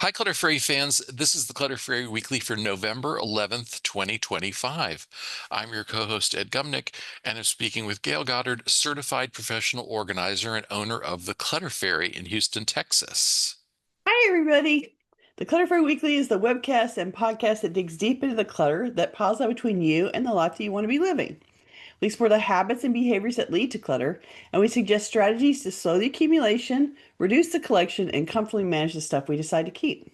Hi, Clutter Fairy fans. This is the Clutter Fairy Weekly for November 11th, 2025. I'm your co-host, Ed Gumnick, and I'm speaking with Gayle Goddard, certified professional organizer and owner of the Clutter Fairy in Houston, Texas. Hi, everybody. The Clutter Fairy Weekly is the webcast and podcast that digs deep into the clutter that piles up between you and the life that you want to be living. We explore the habits and behaviors that lead to clutter, and we suggest strategies to slow the accumulation, reduce the collection, and comfortably manage the stuff we decide to keep.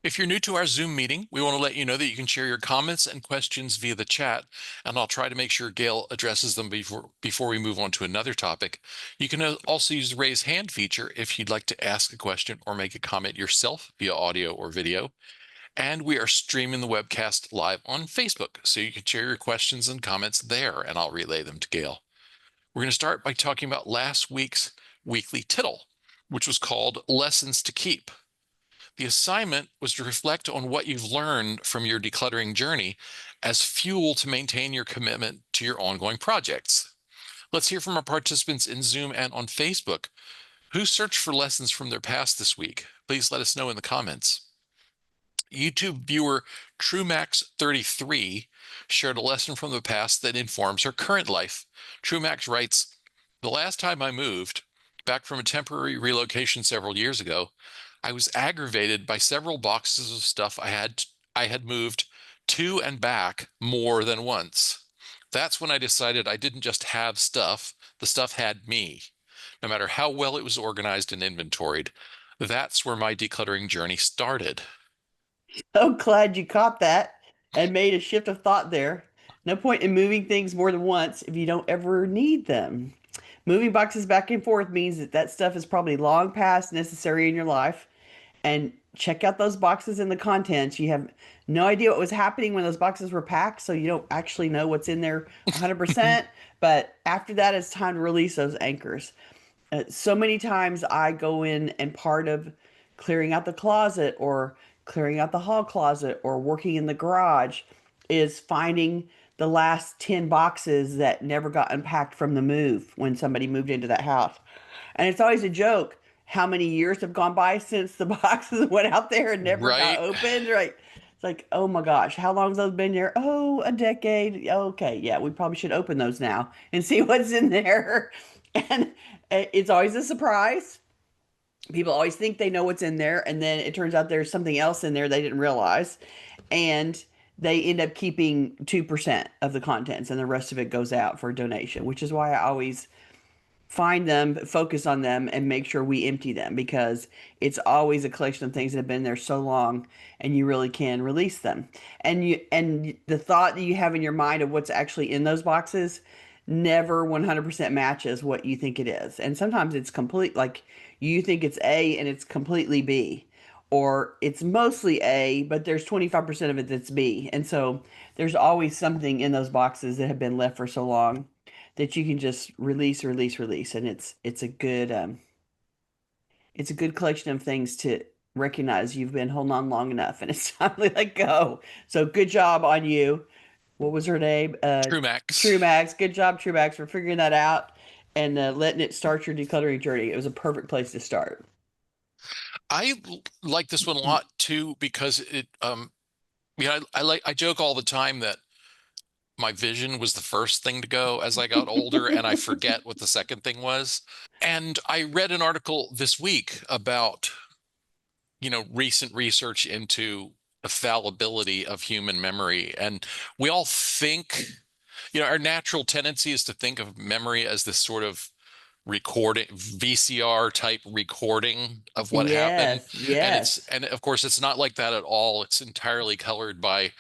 If you're new to our Zoom meeting, we want to let you know that you can share your comments and questions via the chat, and I'll try to make sure Gayle addresses them before we move on to another topic. You can also use the raise hand feature if you'd like to ask a question or make a comment yourself via audio or video. And we are streaming the webcast live on Facebook, so you can share your questions and comments there, and I'll relay them to Gayle. We're going to start by talking about last week's Weekly Tittle, which was called Lessons to Keep. The assignment was to reflect on what you've learned from your decluttering journey as fuel to maintain your commitment to your ongoing projects. Let's hear from our participants in Zoom and on Facebook who searched for lessons from their past this week. Please let us know in the comments. YouTube viewer TrueMax33 shared a lesson from the past that informs her current life. TrueMax writes, "The last time I moved, back from a temporary relocation several years ago, I was aggravated by several boxes of stuff I had moved to and back more than once. That's when I decided I didn't just have stuff, the stuff had me. No matter how well it was organized and inventoried, that's where my decluttering journey started." So glad you caught that and made a shift of thought there. No point in moving things more than once if you don't ever need them. Moving boxes back and forth means that stuff is probably long past necessary in your life. And check out those boxes and the contents. You have no idea what was happening when those boxes were packed, so you don't actually know what's in there 100%. But after that, it's time to release those anchors. So many times I go in and part of clearing out the closet or clearing out the hall closet or working in the garage is finding the last 10 boxes that never got unpacked from the move when somebody moved into that house. And it's always a joke how many years have gone by since the boxes went out there and never got Right? opened, right? It's like, oh my gosh, how long have those been there? Oh, a decade. Okay, yeah, we probably should open those now and see what's in there. And it's always a surprise. People always think they know what's in there, and then it turns out there's something else in there they didn't realize. And they end up keeping 2% of the contents, and the rest of it goes out for donation, which is why I always find them, focus on them, and make sure we empty them because it's always a collection of things that have been there so long and you really can release them. And the thought that you have in your mind of what's actually in those boxes never 100% matches what you think it is. And sometimes it's complete like you think it's A and it's completely B. Or it's mostly A, but there's 25% of it that's B. And so there's always something in those boxes that have been left for so long that you can just release, and it's a good collection of things to recognize you've been holding on long enough, and it's time to let go. So good job on you. What was her name? True Max. True Max. Good job, True Max, for figuring that out and letting it start your decluttering journey. It was a perfect place to start. Like this one a lot too because I joke all the time that my vision was the first thing to go as I got older, and I forget what the second thing was. And I read an article this week about, recent research into the fallibility of human memory. And we all think, our natural tendency is to think of memory as this sort of recording, VCR type recording of what happened. Yes, And yes. of course, it's not like that at all. It's entirely colored by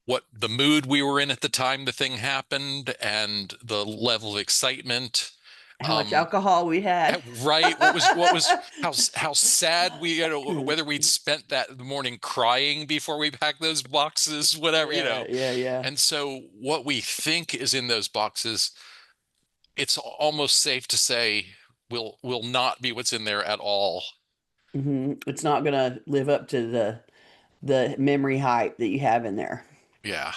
what the mood we were in at the time the thing happened and the level of excitement. How much Um, alcohol we had. right. What was how sad whether we'd spent that morning crying before we packed those boxes, whatever. Yeah, yeah, yeah. And so what we think is in those boxes, it's almost safe to say will not be what's in there at all. It's not gonna live up to the memory hype that you have in there. Yeah.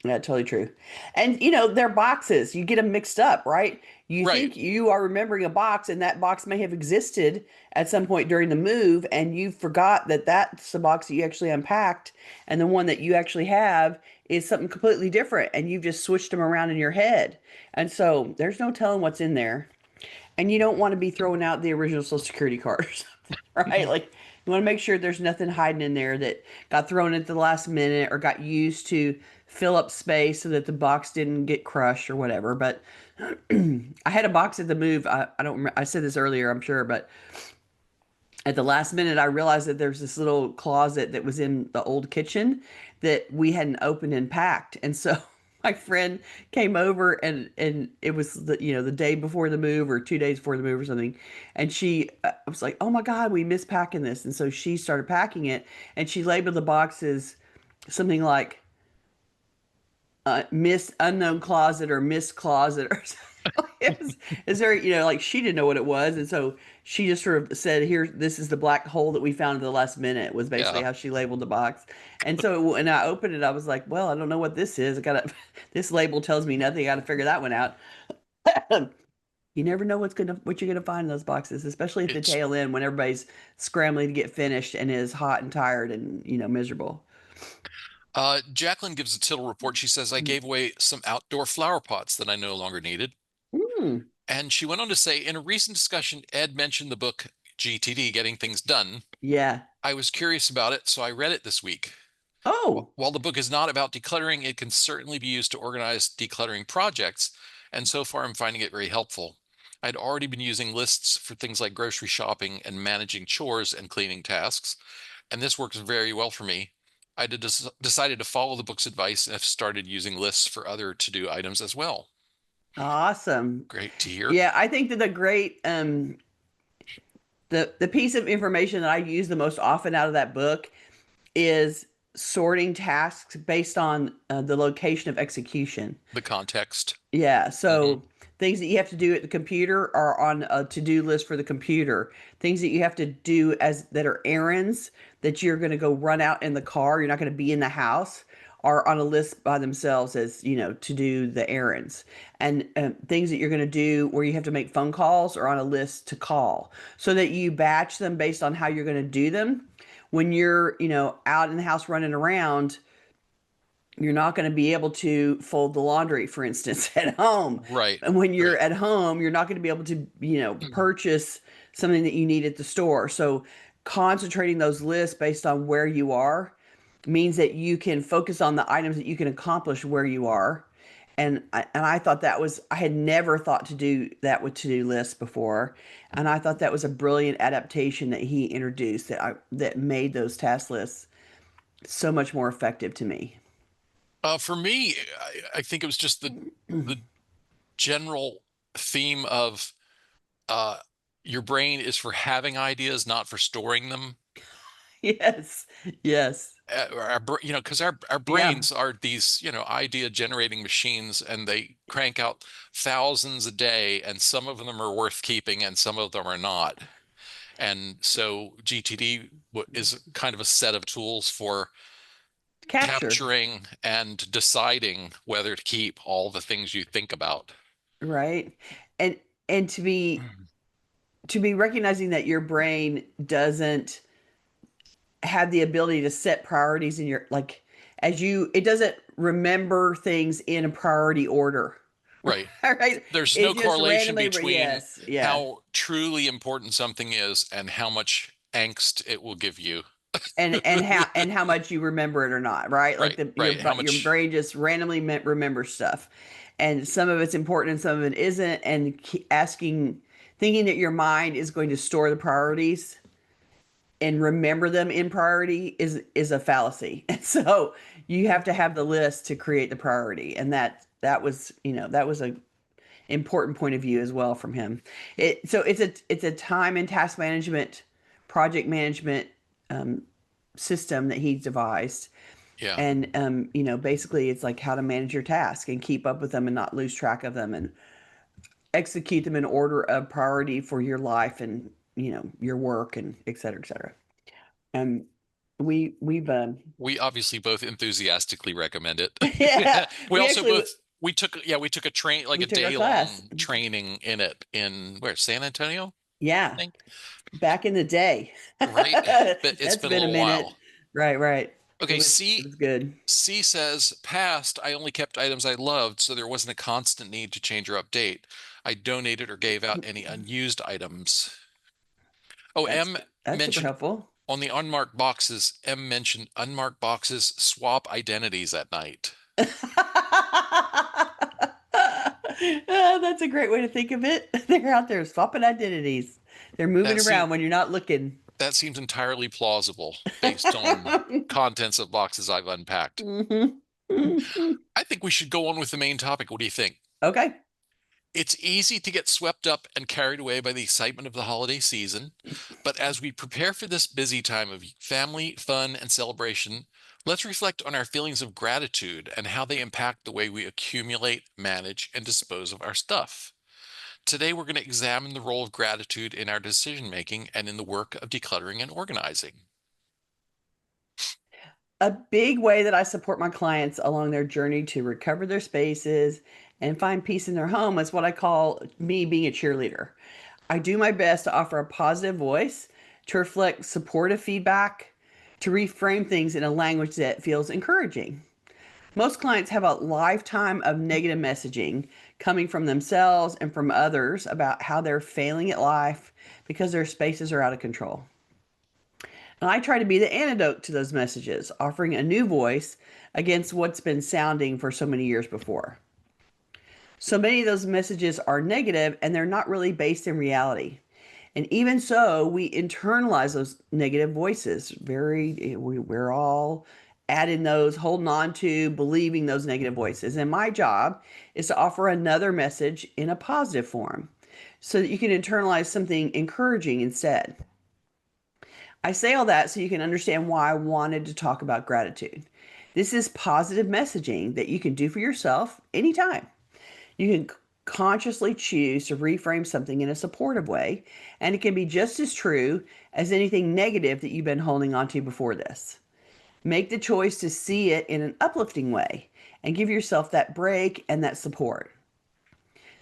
Yeah, totally true. And they're boxes. You get them mixed up, right? You Right. think you are remembering a box, and that box may have existed at some point during the move, and you forgot that that's the box that you actually unpacked, and the one that you actually have is something completely different, and you've just switched them around in your head. And so there's no telling what's in there. And you don't want to be throwing out the original Social Security card or something, right? Like you want to make sure there's nothing hiding in there that got thrown at the last minute or got used to fill up space so that the box didn't get crushed or whatever. But I had a box at the move. I don't remember, I said this earlier, I'm sure, but at the last minute, I realized that there's this little closet that was in the old kitchen that we hadn't opened and packed. And so my friend came over and it was the day before the move or 2 days before the move or something. And she was like, "Oh my God, we missed packing this." And so she started packing it and she labeled the boxes something like Miss Unknown Closet or Miss Closet or something. It was, is there, like she didn't know what it was. And so she just sort of said, "Here, this is the black hole that we found at the last minute," was basically Yeah. how she labeled the box. And so when I opened it, I was like, well, I don't know what this is. I gotta, this label tells me nothing. I gotta figure that one out. You never know what you're gonna find in those boxes, especially at the It's tail end when everybody's scrambling to get finished and is hot and tired and miserable. Jacqueline gives a tittle report. She says, I gave away some outdoor flower pots that I no longer needed. Mm, And she went on to say, in a recent discussion, Ed mentioned the book GTD, Getting Things Done. yeah. I was curious about it, so I read it this week. Oh, While the book is not about decluttering, it can certainly be used to organize decluttering projects, and so far I'm finding it very helpful. I'd already been using lists for things like grocery shopping and managing chores and cleaning tasks, and this works very well for me. I decided to follow the book's advice and have started using lists for other to-do items as well. awesome. Great to hear. Yeah, I think that the piece of information that I use the most often out of that book is sorting tasks based on the location of execution. The context. Yeah, Hmm. so things that you have to do at the computer are on a to-do list for the computer. Things that you have to do as that are errands that you're going to go run out in the car, you're not going to be in the house, are on a list by themselves as, to do the errands. And things that you're going to do where you have to make phone calls are on a list to call so that you batch them based on how you're going to do them. When you're, out in the house running around, you're not going to be able to fold the laundry, for instance, at home. Right, And when you're right. at home, you're not going to be able to, purchase something that you need at the store. So concentrating those lists based on where you are means that you can focus on the items that you can accomplish where you are. And I thought that was I had never thought to do that with to-do lists before. And I thought that was a brilliant adaptation that he introduced that made those task lists so much more effective to me. For me, I think it was just the general theme of uh, your brain is for having ideas, not for storing them. Yes. Yes. Because our Yeah. brains are these, idea generating machines, and they crank out thousands a day, and some of them are worth keeping, and some of them are not. And so GTD is kind of a set of tools for Capture, capturing and deciding whether to keep all the things you think about. right? And and to be recognizing that your brain doesn't have the ability to set priorities in your like as you it doesn't remember things in a priority order. Right. Right? There's It no just correlation randomly between yes, yeah. how truly important something is and how much angst it will give you. And how much you remember it or not, right? Like Right, the right. How your much, brain just randomly remembers stuff, and some of it's important and some of it isn't. And thinking that your mind is going to store the priorities and remember them in priority is a fallacy. And so you have to have the list to create the priority, and that was a important point of view as well from him. It's a time and task management, project management um, system that he's devised. yeah. And basically it's like how to manage your task and keep up with them and not lose track of them and execute them in order of priority for your life and your work and et cetera, et cetera. We've We obviously both enthusiastically recommend it. yeah, We we also actually both we took a train like we a took our day class. long training in it in where San Antonio, I Yeah, think. back in the day. Right? But it's That's been a been a little minute. while. Right, right. Okay, It was good. C says, past, I only kept items I loved, so there wasn't a constant need to change or update. I donated or gave out any unused items. Oh, That's M that's super mentioned helpful. on the unmarked boxes, M mentioned unmarked boxes swap identities at night. That's a great way to think of it. They're out there swapping identities. They're moving That seems around when you're not looking. that seems entirely plausible based on contents of boxes I've unpacked. Mhm. I think we should go on with the main topic. What do you think? Okay. It's easy to get swept up and carried away by the excitement of the holiday season, but as we prepare for this busy time of family, fun, and celebration, let's reflect on our feelings of gratitude and how they impact the way we accumulate, manage, and dispose of our stuff. Today, we're going to examine the role of gratitude in our decision making and in the work of decluttering and organizing. A big way that I support my clients along their journey to recover their spaces and find peace in their home is what I call me being a cheerleader. I do my best to offer a positive voice, to reflect supportive feedback, to reframe things in a language that feels encouraging. Most clients have a lifetime of negative messaging coming from themselves and from others about how they're failing at life because their spaces are out of control. And I try to be the antidote to those messages, offering a new voice against what's been sounding for so many years before. So many of those messages are negative and they're not really based in reality. And even so, we internalize those negative voices. We're all adding those, holding on to, believing those negative voices. And my job is to offer another message in a positive form so that you can internalize something encouraging instead. I say all that so you can understand why I wanted to talk about gratitude. This is positive messaging that you can do for yourself anytime. You can consciously choose to reframe something in a supportive way, and it can be just as true as anything negative that you've been holding on to before this. Make the choice to see it in an uplifting way and give yourself that break and that support.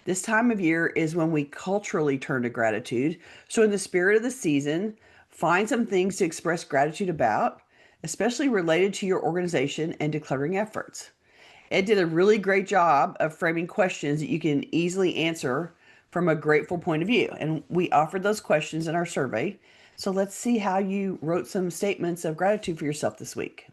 This time of year is when we culturally turn to gratitude. So, in the spirit of the season, find some things to express gratitude about, especially related to your organization and decluttering efforts. Ed did a really great job of framing questions that you can easily answer from a grateful point of view. And we offered those questions in our survey. So let's see how you wrote some statements of gratitude for yourself this week.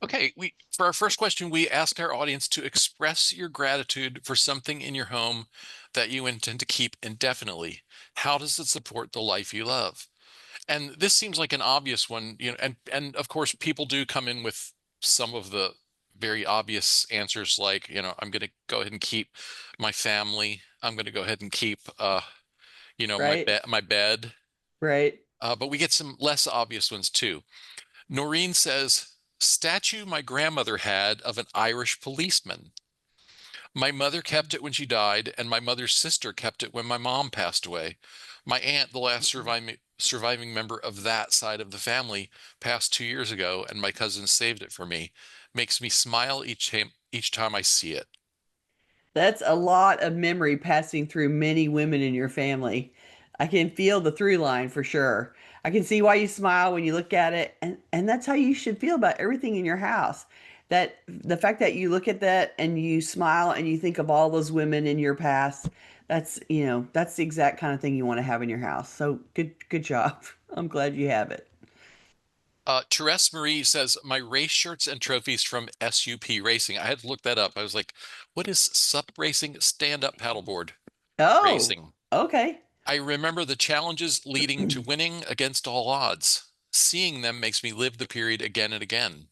Okay, we for our first question, we asked our audience to express your gratitude for something in your home that you intend to keep indefinitely. How does it support the life you love? And this seems like an obvious one, and of course people do come in with some of the very obvious answers like, I'm going to go ahead and keep my family. I'm going to go ahead and keep Right? my bed. Right. But we get some less obvious ones too. Noreen says, statue my grandmother had of an Irish policeman. My mother kept it when she died, and my mother's sister kept it when my mom passed away. My aunt, the last surviving member of that side of the family, passed 2 years ago, and my cousin saved it for me. Makes me smile each time I see it. That's a lot of memory passing through many women in your family. I can feel the through line for sure. I can see why you smile when you look at it, and that's how you should feel about everything in your house. That the fact that you look at that and you smile and you think of all those women in your past, that's the exact kind of thing you want to have in your house. So good job. I'm glad you have it. Therese Marie says, my race shirts and trophies from SUP Racing. I had to look that up. I was like, what is SUP Racing? Stand-up paddleboard Oh, racing. okay. I remember the challenges leading to winning against all odds. Seeing them makes me live the period again and again.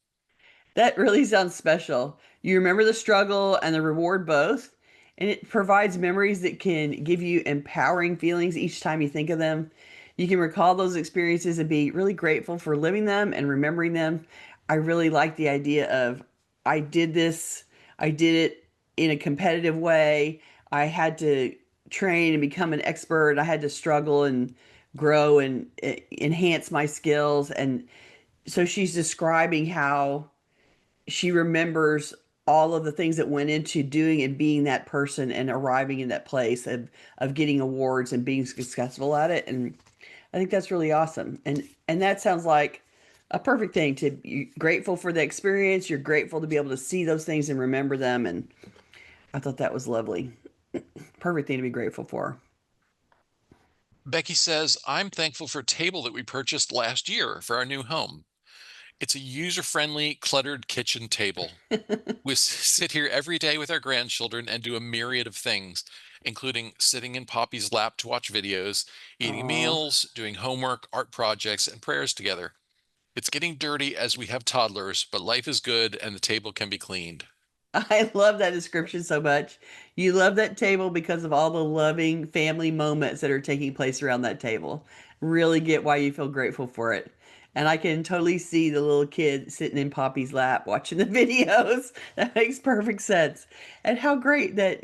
That really sounds special. You remember the struggle and the reward both, and it provides memories that can give you empowering feelings each time you think of them. You can recall those experiences and be really grateful for living them and remembering them. I really like the idea of I did this, I did it in a competitive way. I had to train and become an expert. I had to struggle and grow and enhance my skills. And so she's describing how she remembers all of the things that went into doing and being that person and arriving in that place of getting awards and being successful at it. And I think that's really awesome. And that sounds like a perfect thing to be grateful for the experience. You're grateful to be able to see those things and remember them. And I thought that was lovely. Perfect thing to be grateful for. Becky says, I'm thankful for a table that we purchased last year for our new home. It's a user-friendly, cluttered kitchen table. We sit here every day with our grandchildren and do a myriad of things, including sitting in Poppy's lap to watch videos, eating Oh, meals, doing homework, art projects, and prayers together. It's getting dirty as we have toddlers, but life is good and the table can be cleaned. I love that description so much. You love that table because of all the loving family moments that are taking place around that table. Really get why you feel grateful for it. And I can totally see the little kid sitting in Poppy's lap watching the videos. That makes perfect sense. And how great that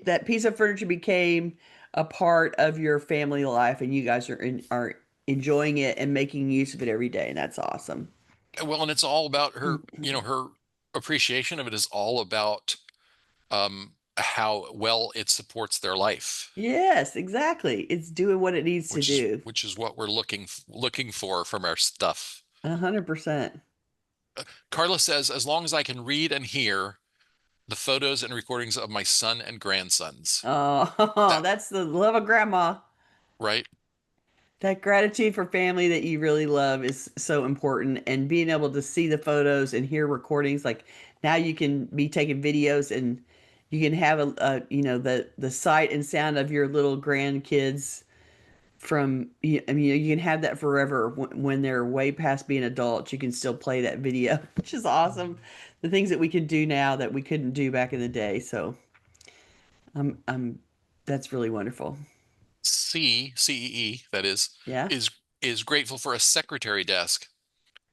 that piece of furniture became a part of your family life and you guys are enjoying it and making use of it every day. And that's awesome. Well, and it's all about her, her appreciation of it is all about how well it supports their life, Yes, exactly. It's doing what it needs to do. which is what we're looking for from our stuff. 100%. Carla says, as long as I can read and hear the photos and recordings of my son and grandsons. Oh, That that's the love of grandma. right? That gratitude for family that you really love is so important. And being able to see the photos and hear recordings, like now you can be taking videos and you can have the sight and sound of your little grandkids from, I mean, you can have that forever when they're way past being adults. You can still play that video, which is awesome. The things that we can do now that we couldn't do back in the day. So I'm that's really wonderful. CEE, that Yeah. is is grateful for a secretary desk.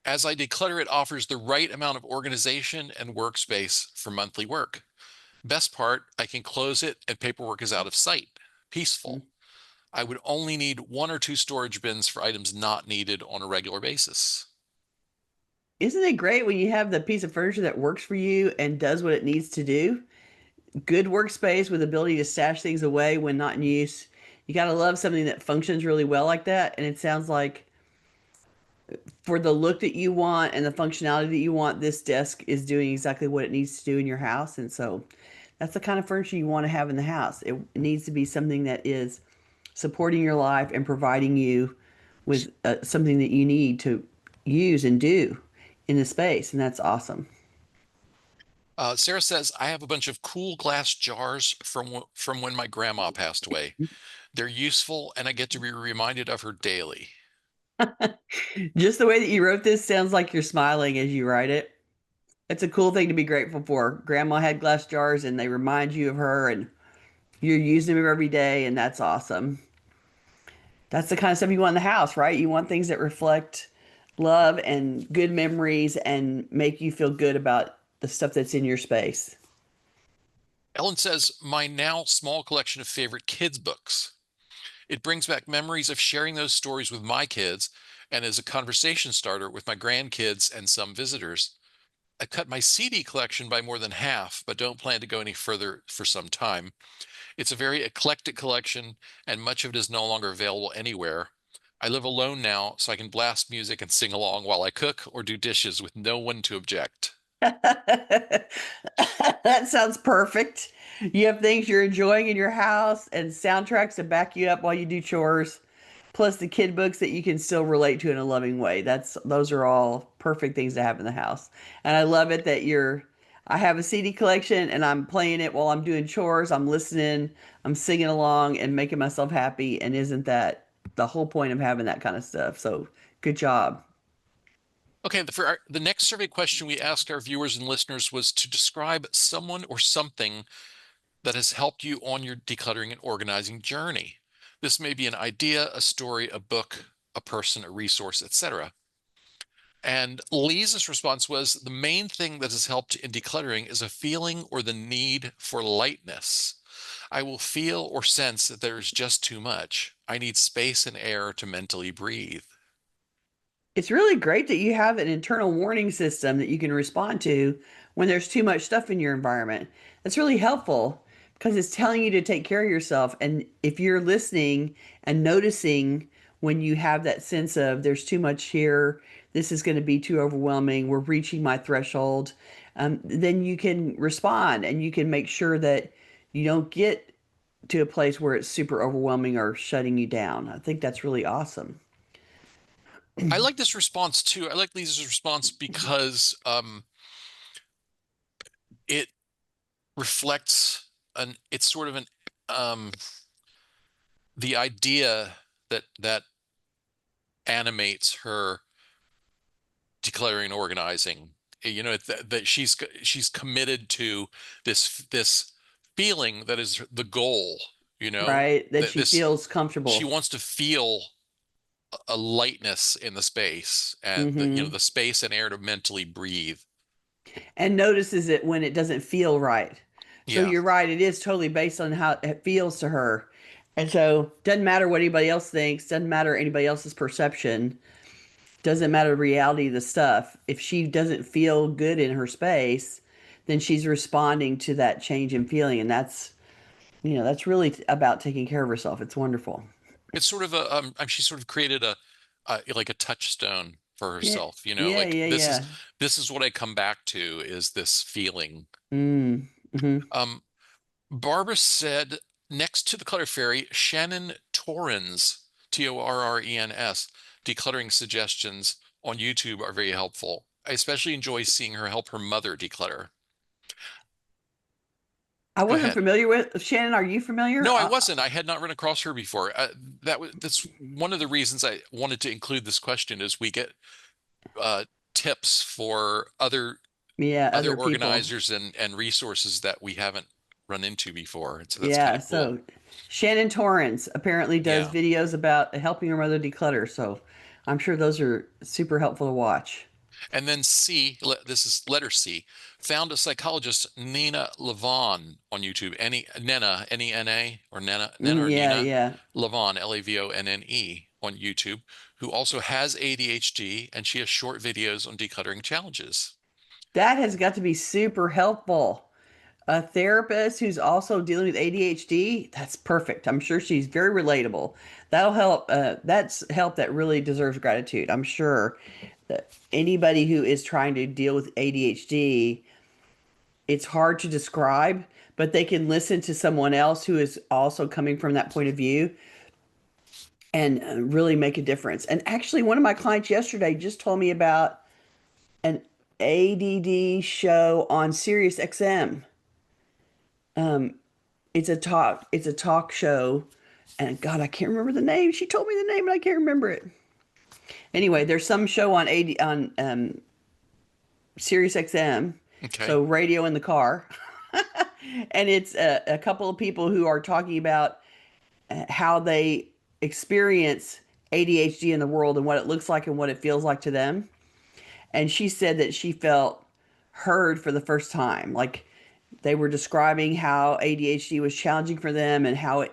As I declutter, it offers the right amount of organization and workspace for monthly work. Best part, I can close it and paperwork is out of sight. Peaceful. I would only need one or two storage bins for items not needed on a regular basis. Isn't it great when you have the piece of furniture that works for you and does what it needs to do? Good workspace with ability to stash things away when not in use. You got to love something that functions really well like that. And it sounds like for the look that you want and the functionality that you want, this desk is doing exactly what it needs to do in your house. And so that's the kind of furniture you want to have in the house. It needs to be something that is supporting your life and providing you with something that you need to use and do in the space. And that's awesome. Sarah says, I have a bunch of cool glass jars from when my grandma passed away. They're useful and I get to be reminded of her daily. Just the way that you wrote this sounds like you're smiling as you write it. It's a cool thing to be grateful for. Grandma had glass jars and they remind you of her and you're using them every day and that's awesome. That's the kind of stuff you want in the house, right? You want things that reflect love and good memories and make you feel good about the stuff that's in your space. Ellen says, my now small collection of favorite kids' books. It brings back memories of sharing those stories with my kids and as a conversation starter with my grandkids and some visitors. I cut my CD collection by more than half, but don't plan to go any further for some time. It's a very eclectic collection, and much of it is no longer available anywhere. I live alone now, so I can blast music and sing along while I cook or do dishes with no one to object. That sounds perfect. You have things you're enjoying in your house and soundtracks to back you up while you do chores, plus the kid books that you can still relate to in a loving way. Those are all perfect things to have in the house. And I love it that I have a CD collection and I'm playing it while I'm doing chores. I'm listening, I'm singing along and making myself happy. And isn't that the whole point of having that kind of stuff? So good job. Okay, the next survey question we asked our viewers and listeners was to describe someone or something that has helped you on your decluttering and organizing journey. This may be an idea, a story, a book, a person, a resource, etc. And Lisa's response was the main thing that has helped in decluttering is a feeling or the need for lightness. I will feel or sense that there is just too much. I need space and air to mentally breathe. It's really great that you have an internal warning system that you can respond to when there's too much stuff in your environment. That's really helpful because it's telling you to take care of yourself. And if you're listening and noticing when you have that sense of there's too much here, this is going to be too overwhelming, we're reaching my threshold, then you can respond and you can make sure that you don't get to a place where it's super overwhelming or shutting you down. I think that's really awesome. I like this response too. I like Lisa's response because it reflects it's sort of an um the idea that animates her decluttering and organizing. You know, that she's committed to this feeling that is the goal, you know, Right? That that she this feels she comfortable. wants to feel a lightness in the space and Hmm. the space and air to mentally breathe. And notices it when it doesn't feel right. So Yeah. you're right, it is totally based on how it feels to her. And so doesn't matter what anybody else thinks, doesn't matter anybody else's perception, doesn't matter the reality of the stuff. If she doesn't feel good in her space, then she's responding to that change in feeling. And that's really about taking care of herself. It's wonderful. It's sort of she sort of created like a touchstone for Yeah, herself, you know, yeah, like yeah, yeah. this is what I come back to is this feeling. Mm-hmm. Um, Barbara said next to the Clutter Fairy, Shannon Torrens, Torrens, decluttering suggestions on YouTube are very helpful. I especially enjoy seeing her help her mother declutter. I Go wasn't ahead. familiar with Shannon. Are you familiar? No, I wasn't. I had not run across her before. That's one of the reasons I wanted to include this question is we get uh, tips for Yeah, other other people. organizers and resources that we haven't run into before. And so that's kind Yeah, of cool. so Shannon Torrance apparently does Yeah. videos about helping her mother declutter. So I'm sure those are super helpful to watch. And then this is letter C, found a psychologist, Nina Lavon on YouTube. Nena, N-E-N-A, or Nena or Yeah, Nina yeah. Lavon, Lavonne on YouTube, who also has ADHD, and she has short videos on decluttering challenges. That has got to be super helpful. A therapist who's also dealing with ADHD, that's perfect. I'm sure she's very relatable. That'll help. That's help that really deserves gratitude. I'm sure that anybody who is trying to deal with ADHD, it's hard to describe, but they can listen to someone else who is also coming from that point of view and really make a difference. And actually, one of my clients yesterday just told me about an ADD show on Sirius XM. Um, it's a talk show, and God, I can't remember the name. She told me the name, and I can't remember it. Anyway, there's some show on Sirius XM, Okay. so radio in the car, and it's a couple of people who are talking about how they experience ADHD in the world and what it looks like and what it feels like to them. And she said that she felt heard for the first time. Like they were describing how ADHD was challenging for them and how it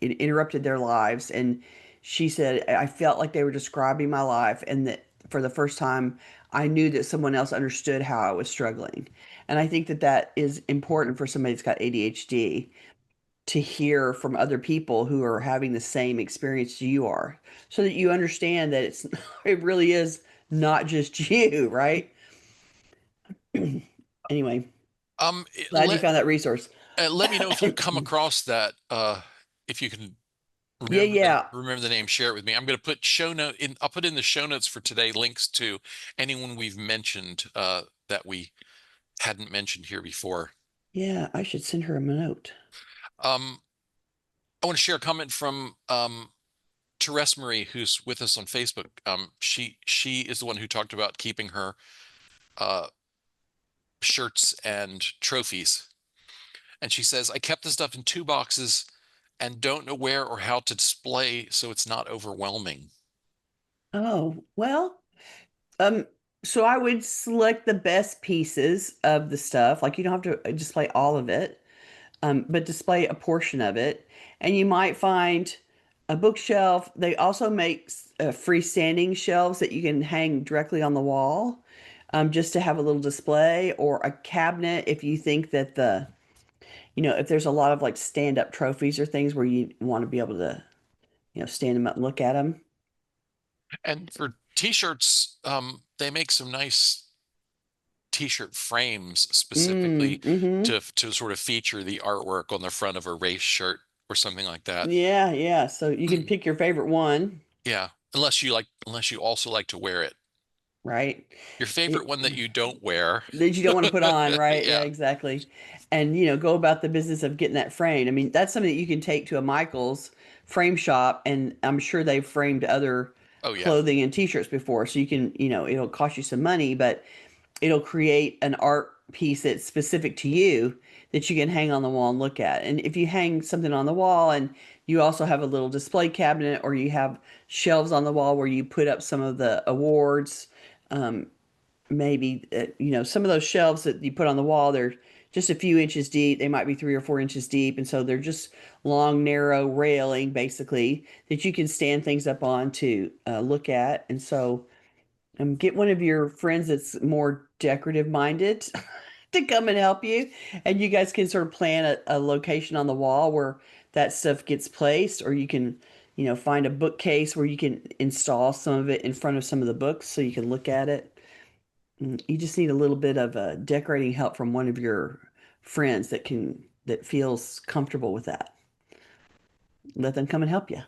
interrupted their lives. And she said, I felt like they were describing my life, and that for the first time, I knew that someone else understood how I was struggling. And I think that that is important for somebody that's got ADHD to hear from other people who are having the same experience you are, so that you understand that it really is not just you, right? Anyway, glad you Let found that resource. let me know if you come across that. If you can Yeah, yeah, remember the name, share it with me. I'm going to put show note in. I'll put in the show notes for today links to anyone we've mentioned that we hadn't mentioned here before. yeah. I should send her a note. Um, I want to share a comment from Therese Marie, who's with us on Facebook. She is the one who talked about keeping her uh, shirts and trophies, and she says, "I kept the stuff in two boxes and don't know where or how to display so it's not overwhelming." Oh, well, um, so I would select the best pieces of the stuff. Like you don't have to display all of it, but display a portion of it. And you might find a bookshelf. They also make freestanding shelves that you can hang directly on the wall, just to have a little display, or a cabinet if you think that if there's a lot of like stand-up trophies or things where you want to be able to, stand them up and look at them. And for t-shirts, they make some nice t-shirt frames specifically Mm-hmm. to sort of feature the artwork on the front of a race shirt or something like that. Yeah, yeah. So you can pick your favorite one, Yeah, unless you also like to wear it. right? Your favorite It, one that you don't wear. that you don't want to put on, right? Yeah, Yeah. exactly. And go about the business of getting that framed. I mean, that's something that you can take to a Michael's frame shop, and I'm sure they've framed other Oh yeah. clothing and t-shirts before. So you can, it'll cost you some money, but it'll create an art piece that's specific to you that you can hang on the wall and look at. And if you hang something on the wall and you also have a little display cabinet, or you have shelves on the wall where you put up some of the awards, maybe some of those shelves that you put on the wall, they're just a few inches deep. They might be 3 or 4 inches deep, and so they're just long narrow railing basically that you can stand things up on to look at. And so get one of your friends that's more decorative minded to come and help you, and you guys can sort of plan a location on the wall where that stuff gets placed, or you can find a bookcase where you can install some of it in front of some of the books so you can look at it. You just need a little bit of decorating help from one of your friends that feels comfortable with that. Let them come and help you.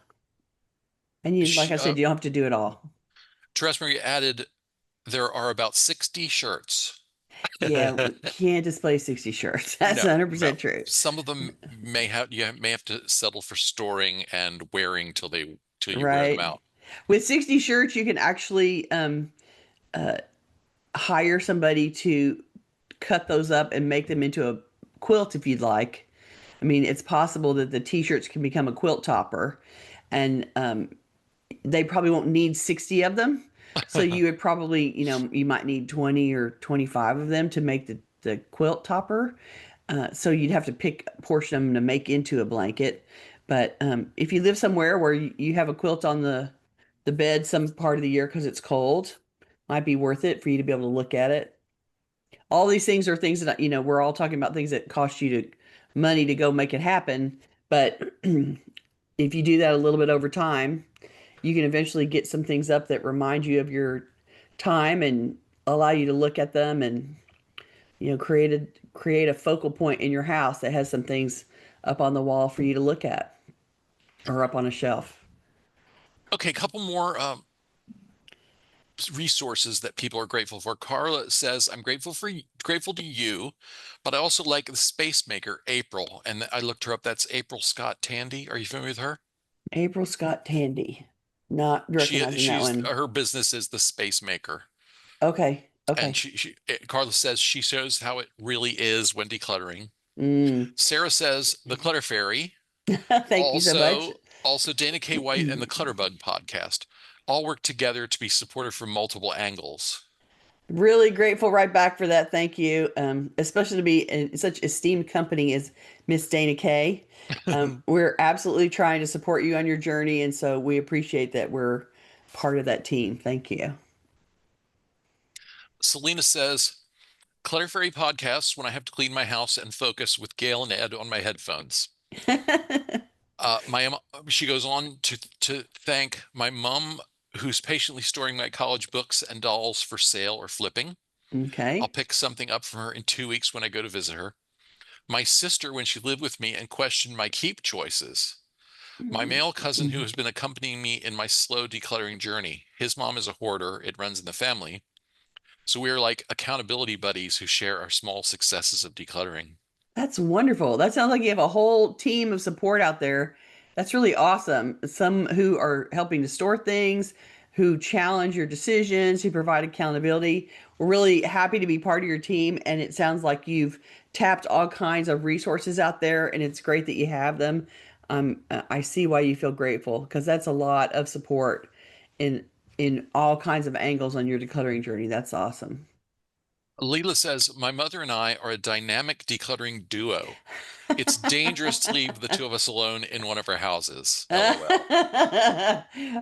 And like She, I said, you don't have to do it all. Tresemme added there are about 60 shirts. Yeah, we can't display 60 shirts. That's No, no. 100% true. Some of them may have to settle for storing and wearing till you wear them Right. out. With 60 shirts, you can actually uh, hire somebody to cut those up and make them into a quilt if you'd like. I mean, it's possible that the t-shirts can become a quilt topper, and they probably won't need 60 of them. So you would probably, you might need 20 or 25 of them to make the quilt topper. So you'd have to pick a portion of them to make into a blanket. But if you live somewhere where you have a quilt on the bed some part of the year because it's cold, might be worth it for you to be able to look at it. All these things are things that, we're all talking about things that cost you money to go make it happen. But if you do that a little bit over time, you can eventually get some things up that remind you of your time and allow you to look at them, and create a focal point in your house that has some things up on the wall for you to look at, or up on a shelf. Okay, a couple more resources that people are grateful for. Carla says, "I'm grateful to you, but I also like the space maker April." And I looked her up. That's April Scott Tandy. Are you familiar with her? April Scott Tandy. Not recognizing that She's one. her business is the space maker. Okay. And Okay. Carla says she shows how it really is when decluttering. Mm. Sarah says the Clutter Fairy. Thank you so much. Also Dana K. White and the Clutterbug podcast all work together to be supported from multiple angles. Really grateful right back for that. Thank you. Especially to be in such esteemed company as Miss Dana Kay. We're absolutely trying to support you on your journey, and so we appreciate that we're part of that team. Thank you. Selena says, Clutter Fairy podcasts when I have to clean my house and focus with Gail and Ed on my headphones. My She goes on to thank my mom, who's patiently storing my college books and dolls for sale or flipping. I'll Okay. pick something up from her in 2 weeks when I go to visit her. My sister when she lived with me and questioned my keep choices. My male cousin who has been accompanying me in my slow decluttering journey. His mom is a hoarder. It runs in the family. So we are like accountability buddies who share our small successes of decluttering. That's wonderful. That sounds like you have a whole team of support out there. That's really awesome. Some who are helping to store things, who challenge your decisions, who provide accountability. We're really happy to be part of your team, and it sounds like you've tapped all kinds of resources out there, and it's great that you have them. I see why you feel grateful, because that's a lot of support in all kinds of angles on your decluttering journey. That's awesome. Leela says, my mother and I are a dynamic decluttering duo. It's dangerous to leave the two of us alone in one of our houses. LOL.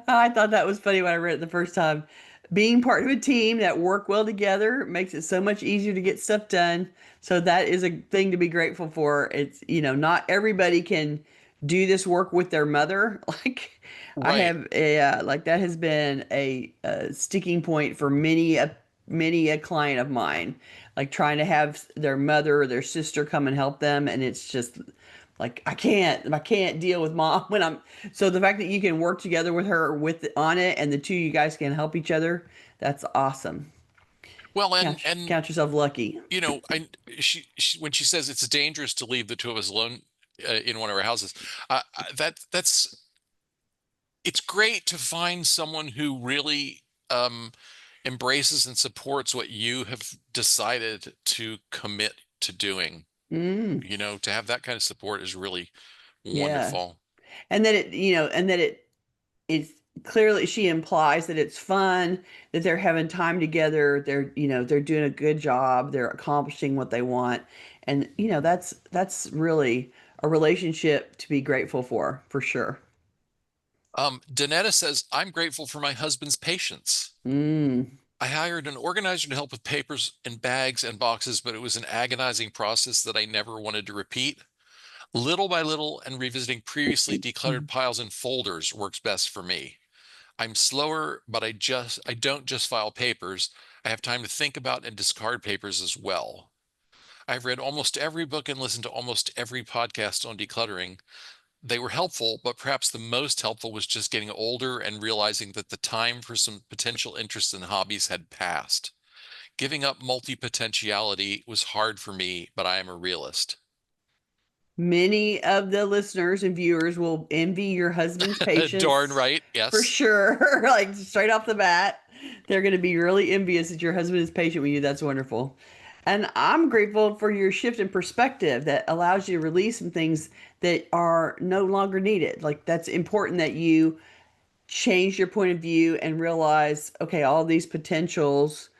I thought that was funny when I read it the first time. Being part of a team that work well together makes it so much easier to get stuff done. So that is a thing to be grateful for. It's, not everybody can do this work with their mother. Like I Right. have like that has been a sticking point for many a client of mine. Like trying to have their mother or their sister come and help them, and it's just like I can't deal with mom when I'm so the fact that you can work together with her with on it and the two of you guys can help each other, that's awesome. Well, Count count yourself lucky. she when she says it's dangerous to leave the two of us alone in one of our houses, that's it's great to find someone who really embraces and supports what you have decided to commit to doing. Mm, To have that kind of support is really yeah. wonderful. And that it's clearly she implies that it's fun, that they're having time together, they're doing a good job, they're accomplishing what they want. And that's really a relationship to be grateful for sure. Danetta says, I'm grateful for my husband's patience. Mm. I hired an organizer to help with papers and bags and boxes, but it was an agonizing process that I never wanted to repeat. Little by little, and revisiting previously decluttered piles and folders works best for me. I'm slower, but I don't just file papers. I have time to think about and discard papers as well. I've read almost every book and listened to almost every podcast on decluttering. They were helpful, but perhaps the most helpful was just getting older and realizing that the time for some potential interests and hobbies had passed. Giving up multi-potentiality was hard for me, but I am a realist. Many of the listeners and viewers will envy your husband's Darn patience right. for Yes. sure. Like straight off the bat, they're going to be really envious that your husband is patient with you. That's wonderful. And I'm grateful for your shift in perspective that allows you to release some things that are no longer needed. Like that's important that you change your point of view and realize, okay, all these potentials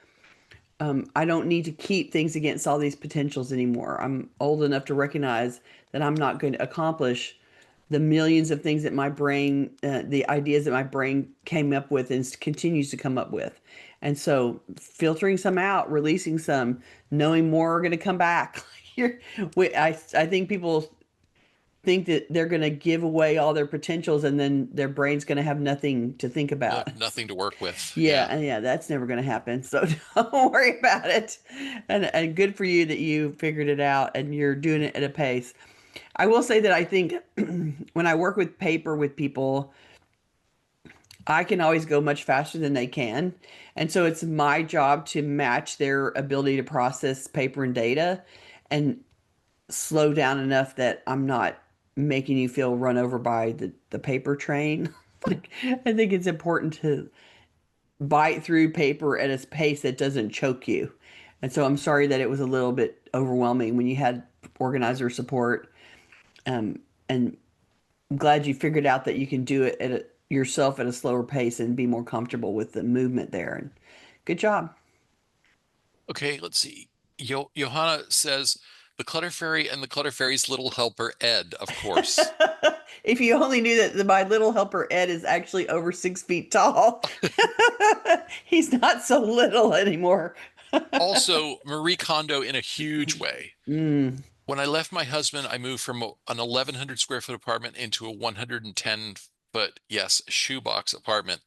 I don't need to keep things against all these potentials anymore. I'm old enough to recognize that I'm not going to accomplish the millions of things that my brain, the ideas that my brain came up with and continues to come up with. And so filtering some out, releasing some, knowing more are going to come back. I think people think that they're going to give away all their potentials and then their brain's going to have nothing to think They'll about. have nothing to work with. Yeah, Yeah. and yeah, that's never going to happen. So don't worry about it. And good for you that you figured it out and you're doing it at a pace. I will say that I think when I work with paper with people, I can always go much faster than they can. And so it's my job to match their ability to process paper and data and slow down enough that I'm not making you feel run over by the paper train. Like, I think it's important to bite through paper at a pace that doesn't choke you. And so I'm sorry that it was a little bit overwhelming when you had organizer support. And I'm glad you figured out that you can do it yourself at a slower pace and be more comfortable with the movement there. And good job. Okay, let's see. Johanna says, the Clutter Fairy and the Clutter Fairy's little helper, Ed, of course. If you only knew that my little helper Ed is actually over 6 feet tall, he's not so little anymore. Also, Marie Kondo in a huge way. Mm. When I left my husband, I moved from an 1,100 square foot apartment into a 110 foot, yes, shoebox apartment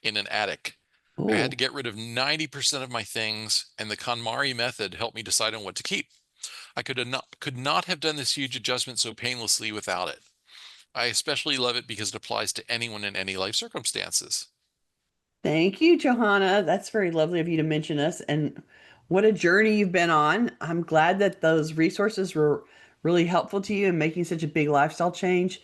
in an attic. I had to Oh, get rid of 90% of my things, and the KonMari method helped me decide on what to keep. I could not have done this huge adjustment so painlessly without it. I especially love it because it applies to anyone in any life circumstances. thank you, Johanna. That's very lovely of you to mention us. And what a journey you've been on. I'm glad that those resources were really helpful to you in making such a big lifestyle change.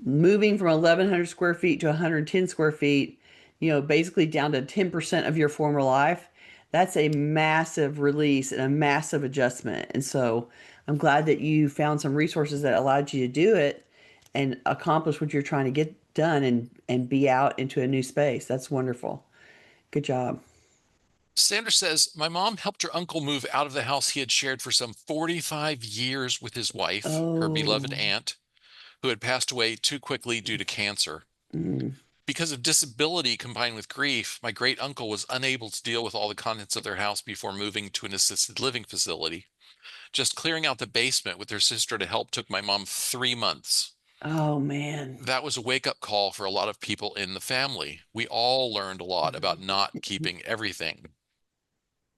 Moving from 1,100 square feet to 110 square feet, basically down to 10% of your former life. That's a massive release and a massive adjustment. And so I'm glad that you found some resources that allowed you to do it and accomplish what you're trying to get done and be out into a new space. That's wonderful. Good job. Sandra says, my mom helped her uncle move out of the house he had shared for some 45 years with his wife, her beloved Oh, aunt, who had passed away too quickly due to cancer. mm. Because of disability combined with grief, my great uncle was unable to deal with all the contents of their house before moving to an assisted living facility. Just clearing out the basement with her sister to help took my mom 3 months. Oh man. That was a wake-up call for a lot of people in the family. We all learned a lot about not keeping everything.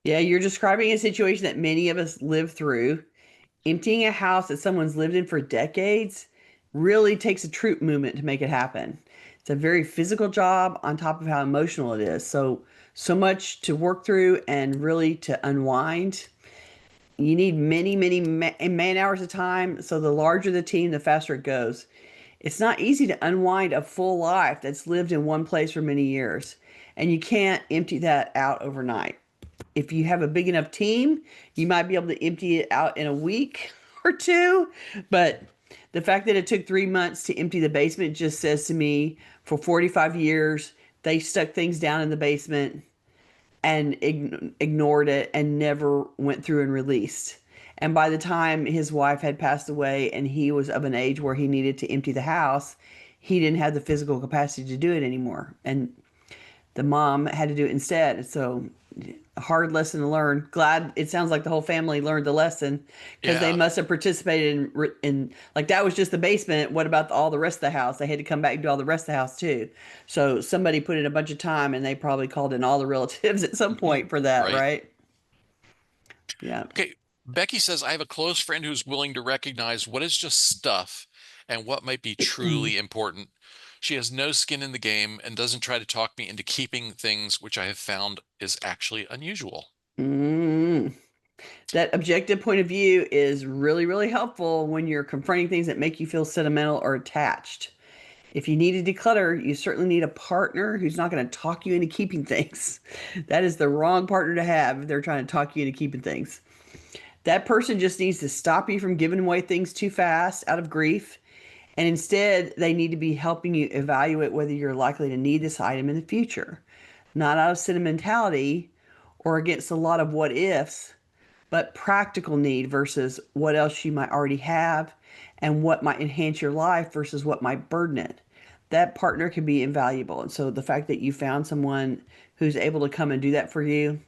Yeah, you're describing a situation that many of us live through. Emptying a house that someone's lived in for decades really takes a troop movement to make it happen. It's a very physical job on top of how emotional it is. So much to work through and really to unwind. You need many man hours of time. So the larger the team, the faster it goes. It's not easy to unwind a full life that's lived in one place for many years. And you can't empty that out overnight. If you have a big enough team, you might be able to empty it out in a week or two. But the fact that it took 3 months to empty the basement just says to me for 45 years, they stuck things down in the basement and ignored it and never went through and released. And by the time his wife had passed away and he was of an age where he needed to empty the house, he didn't have the physical capacity to do it anymore. And the mom had to do it instead. So a hard lesson to learn. Glad it sounds like the whole family learned the lesson because they Yeah. must have participated in like that was just the basement. What about all the rest of the house? They had to come back and do all the rest of the house too. So somebody put in a bunch of time and they probably called in all the relatives at some Mhm. point for that, Right. right? Yeah. Okay. Becky says, I have a close friend who's willing to recognize what is just stuff and what might be truly important. She has no skin in the game and doesn't try to talk me into keeping things, which I have found is actually unusual. Mm. That objective point of view is really helpful when you're confronting things that make you feel sentimental or attached. If you need to declutter, you certainly need a partner who's not going to talk you into keeping things. That is the wrong partner to have if they're trying to talk you into keeping things. That person just needs to stop you from giving away things too fast out of grief. And instead, they need to be helping you evaluate whether you're likely to need this item in the future. Not out of sentimentality or against a lot of what ifs, but practical need versus what else you might already have and what might enhance your life versus what might burden it. That partner can be invaluable. And so the fact that you found someone who's able to come and do that for you,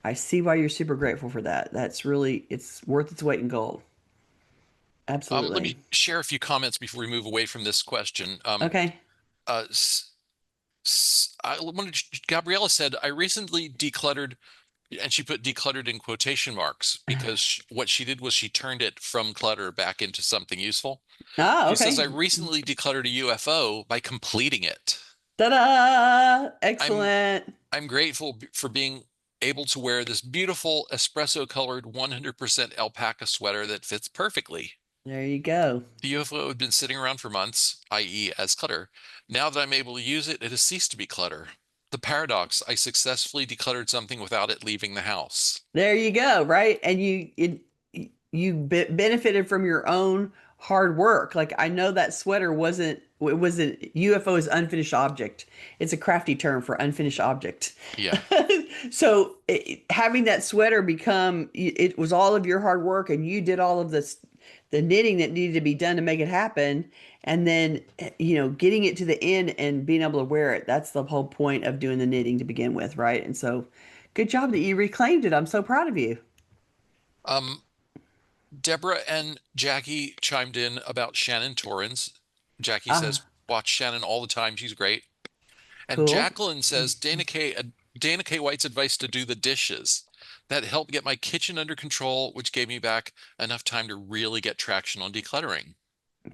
I see why you're super grateful for that. That's really, it's worth its weight in gold. Let Absolutely. me share a few comments before we move away from this question. Okay. Uh, Gabriella said, I recently decluttered, and she put decluttered in quotation marks because what she did was she turned it from clutter back into something useful. Ah, She says, I okay. recently decluttered a UFO by completing it. Ta-da! I'm Excellent. I'm grateful for being able to wear this beautiful espresso colored 100% alpaca sweater that fits perfectly. There you go. The UFO had been sitting around for months, i.e., as clutter. Now that I'm able to use it, it has ceased to be clutter. The paradox, I successfully decluttered something without it leaving the house. There you go, right? And you benefited from your own hard work. Like I know that sweater wasn't UFO is unfinished object. It's a crafty term for unfinished object. Yeah. So having that sweater become it was all of your hard work and you did all of this the knitting that needed to be done to make it happen and then getting it to the end and being able to wear it. That's the whole point of doing the knitting to begin with, right? And so good job that you reclaimed it. I'm so proud of you. Um, Deborah and Jackie chimed in about Shannon Torrens. Jackie says, Ah, watch Shannon all the time. She's great. And cool. Jacqueline says, Dana K. White's advice to do the dishes. That helped get my kitchen under control, which gave me back enough time to really get traction on decluttering.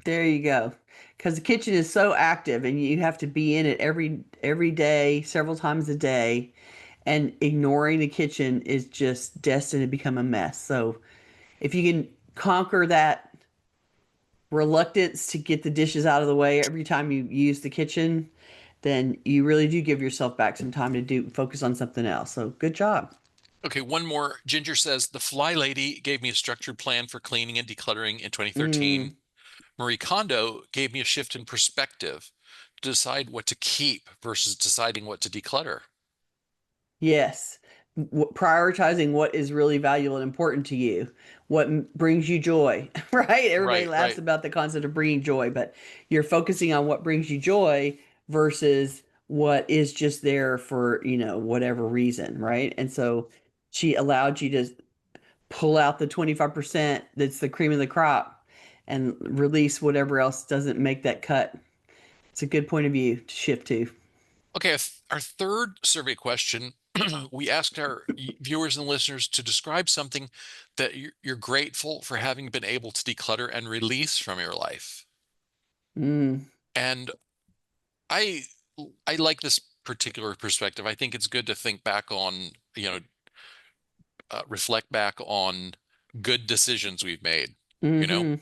There you go. Because the kitchen is so active and you have to be in it every day, several times a day. And ignoring the kitchen is just destined to become a mess. So if you can conquer that reluctance to get the dishes out of the way every time you use the kitchen, then you really do give yourself back some time to do focus on something else. So good job. Okay, one more. Ginger says, the Fly Lady gave me a structured plan for cleaning and decluttering in 2013. Mm, Marie Kondo gave me a shift in perspective to decide what to keep versus deciding what to declutter. yes. prioritizing what is really valuable and important to you, what brings you joy, right? Everybody Right, laughs right. about the concept of bringing joy, but you're focusing on what brings you joy versus what is just there for, whatever reason, right? And so she allowed you to pull out the 25% that's the cream of the crop and release whatever else doesn't make that cut. It's a good point of view to shift to. Okay, our third survey question, we asked our viewers and listeners to describe something that you're grateful for having been able to declutter and release from your life. Mm, And I I like this particular perspective. I think it's good to think back on, reflect back on good decisions we've made. You know, hmm.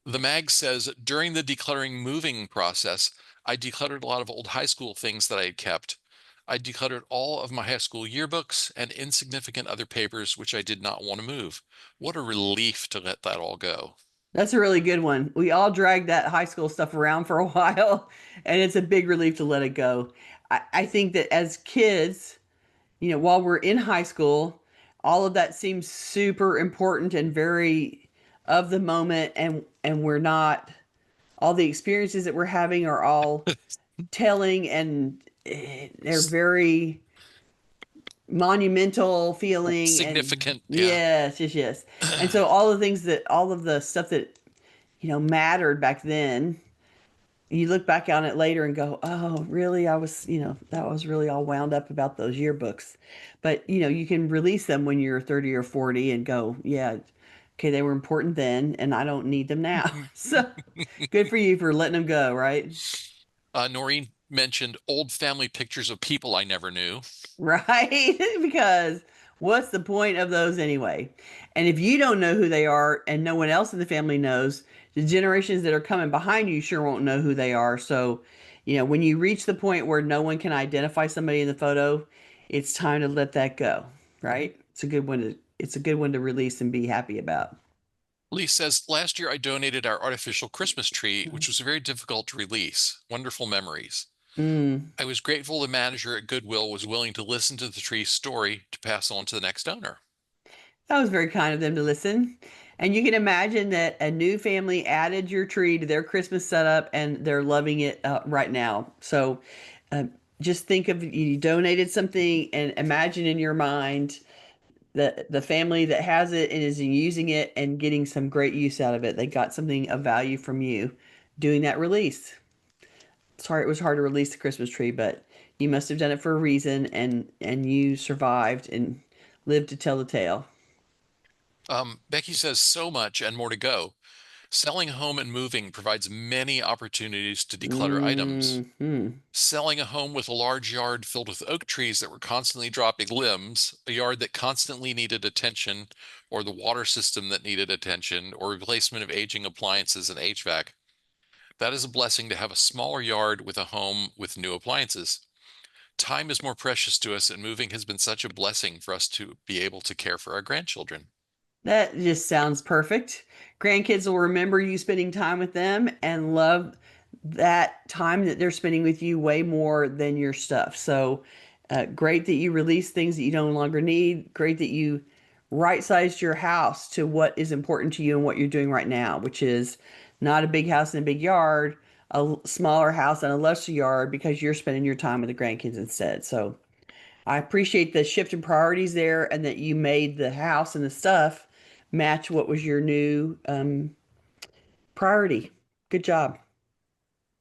the mag says during the decluttering moving process, I decluttered a lot of old high school things that I had kept. I decluttered all of my high school yearbooks and insignificant other papers which I did not want to move. What a relief to let that all go. That's a really good one. We all dragged that high school stuff around for a while, and it's a big relief to let it go. I think that as kids, while we're in high school, all of that seems super important and very of the moment, and we're not, all the experiences that we're having are all telling, and they're very monumental feeling, and Significant, yeah. yes, yes, yes. And so all of the stuff that mattered back then, you look back on it later and go, oh, really? I was, that was really all wound up about those yearbooks. But, you can release them when you're 30 or 40 and go, yeah, okay, they were important then and I don't need them now. So good for you for letting them go, right? Noreen mentioned old family pictures of people I never knew. Right? Because what's the point of those anyway? And if you don't know who they are and no one else in the family knows, the generations that are coming behind you sure won't know who they are. So, when you reach the point where no one can identify somebody in the photo, it's time to let that go, right? It's a good one to release and be happy about. Lee says, last year I donated our artificial Christmas tree, which was very difficult to release. Wonderful memories. Mm. I was grateful the manager at Goodwill was willing to listen to the tree's story to pass on to the next owner. That was very kind of them to listen. And you can imagine that a new family added your tree to their Christmas setup and they're loving it right now. So uh, just think of, you donated something and imagine in your mind the family that has it and is using it and getting some great use out of it. They got something of value from you doing that release. Sorry, it was hard to release the Christmas tree, but you must have done it for a reason, and you survived and lived to tell the tale. Becky says, so much and more to go. Selling home and moving provides many opportunities to declutter items. Hmm. Selling a home with a large yard filled with oak trees that were constantly dropping limbs, a yard that constantly needed attention, or the water system that needed attention, or replacement of aging appliances and HVAC. That is a blessing to have a smaller yard with a home with new appliances. Time is more precious to us, and moving has been such a blessing for us to be able to care for our grandchildren. That just sounds perfect. Grandkids will remember you spending time with them and love that time that they're spending with you way more than your stuff. So great that you release things that you no longer need. Great that you right sized your house to what is important to you and what you're doing right now, which is not a big house and a big yard, a smaller house and a lesser yard because you're spending your time with the grandkids instead. So I appreciate the shift in priorities there and that you made the house and the stuff match what was your new priority. Good job.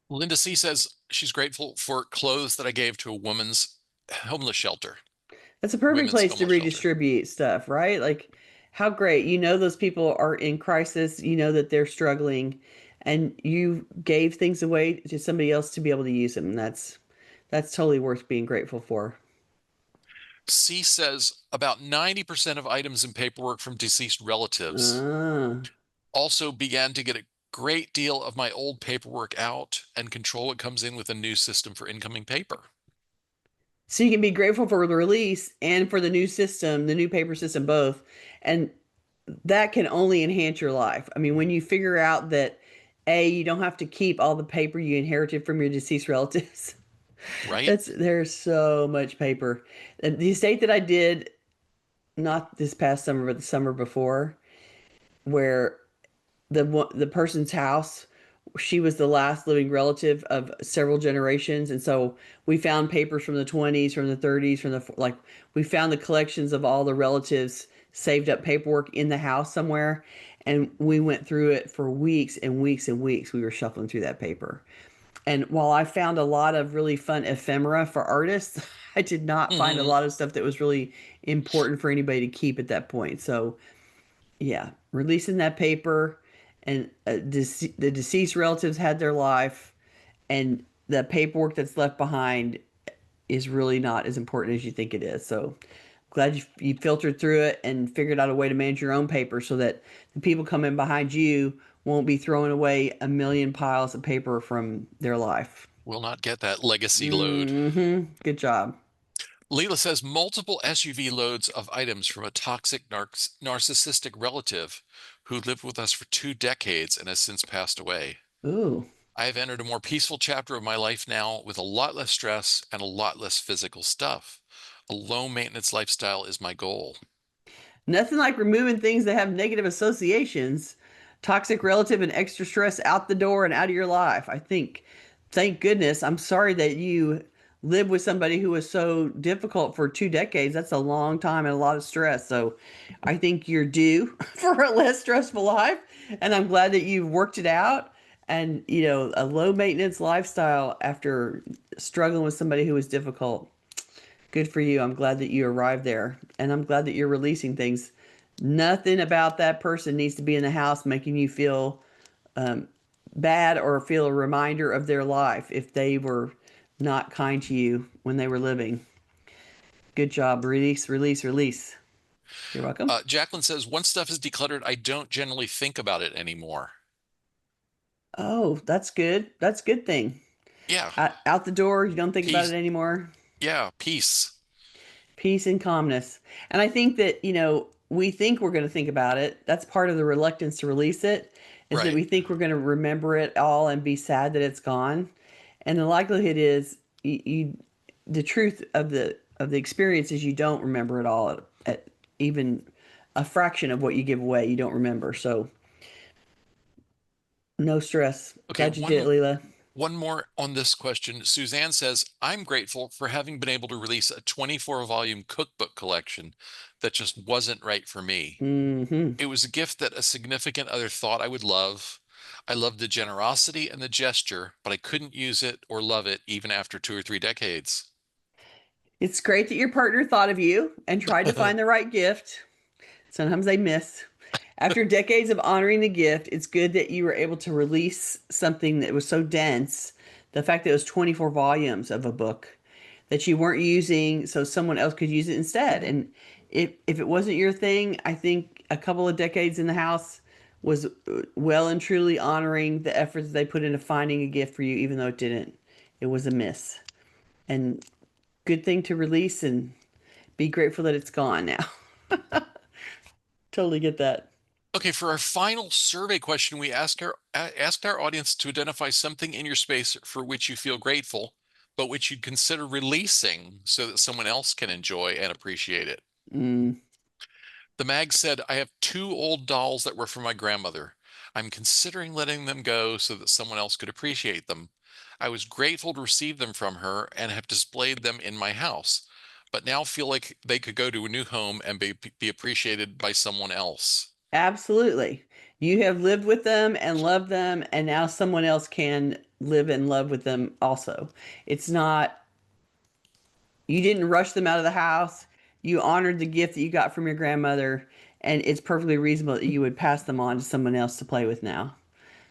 Linda C says she's grateful for clothes that I gave to a woman's homeless shelter, That's a perfect women's place to homeless shelter. redistribute stuff, right? Like, how great. You know, those people are in crisis, you know that they're struggling, and you gave things away to somebody else to be able to use them. That's totally worth being grateful for. C says about 90% of items and paperwork from deceased relatives. Ah. Also began to get a great deal of my old paperwork out and control what comes in with a new system for incoming paper. So you can be grateful for the release and for the new system, the new paper system, both. And that can only enhance your life. I mean, when you figure out that A, you don't have to keep all the paper you inherited from your deceased relatives. right? There's so much paper. And the estate that I did, not this past summer, but the summer before, where the person's house, she was the last living relative of several generations, and so we found papers from the 20s, from the 30s, from the like we found the collections of all the relatives saved up paperwork in the house somewhere, and we went through it for weeks and weeks and weeks. We were shuffling through that paper. And while I found a lot of really fun ephemera for artists, I did not find a Hmm. lot of stuff that was really important for anybody to keep at that point. So yeah, releasing that paper, and the deceased relatives had their life, and the paperwork that's left behind is really not as important as you think it is. So glad you filtered through it and figured out a way to manage your own paper so that the people coming behind you won't be throwing away a million piles of paper from their life. Will not get that legacy load. Good job. Leela says multiple SUV loads of items from a toxic narcissistic relative who lived with us for 2 decades and has since passed away. Ooh. I have entered a more peaceful chapter of my life now with a lot less stress and a lot less physical stuff. A low maintenance lifestyle is my goal. Nothing like removing things that have negative associations, toxic relative and extra stress out the door and out of your life. I think, thank goodness. I'm sorry that you lived with somebody who was so difficult for 2 decades. That's a long time and a lot of stress. So I think you're due for a less stressful life. And I'm glad that you've worked it out. And, a low maintenance lifestyle after struggling with somebody who was difficult. Good for you. I'm glad that you arrived there. And I'm glad that you're releasing things. Nothing about that person needs to be in the house making you feel bad or feel a reminder of their life if they were not kind to you when they were living. Good job. Release, release, release. You're welcome. Jacqueline says, once stuff is decluttered, I don't generally think about it anymore. Oh, that's good. That's a good thing. Yeah, Out the door, you don't think about it peace. anymore. Yeah, peace. Peace and calmness. And I think that, we think we're going to think about it. That's part of the reluctance to release it, is that Right. we think we're going to remember it all and be sad that it's gone. And the likelihood is the truth of the experience is you don't remember it all at even a fraction of what you give away, you don't remember. So no stress. Okay, Glad you did it, Leela. one more on this question. Suzanne says, I'm grateful for having been able to release a 24 volume cookbook collection that just wasn't right for me. Mm-hmm. It was a gift that a significant other thought I would love. I loved the generosity and the gesture, but I couldn't use it or love it even after 2 or 3 decades. It's great that your partner thought of you and tried to find the right gift. Sometimes they miss. After decades of honoring the gift, it's good that you were able to release something that was so dense. The fact that it was 24 volumes of a book that you weren't using so someone else could use it instead. And if it wasn't your thing, I think a couple of decades in the house was well and truly honoring the efforts they put into finding a gift for you, even though it didn't. It was a miss. And good thing to release and be grateful that it's gone now. Totally get that. Okay, for our final survey question, we asked our audience to identify something in your space for which you feel grateful, but which you'd consider releasing so that someone else can enjoy and appreciate it. Mm. The mag said, I have 2 old dolls that were from my grandmother. I'm considering letting them go so that someone else could appreciate them. I was grateful to receive them from her and have displayed them in my house, but now feel like they could go to a new home and be appreciated by someone else. Absolutely. You have lived with them and loved them, and now someone else can live and love with them also. It's not, you didn't rush them out of the house. You honored the gift that you got from your grandmother, and it's perfectly reasonable that you would pass them on to someone else to play with now.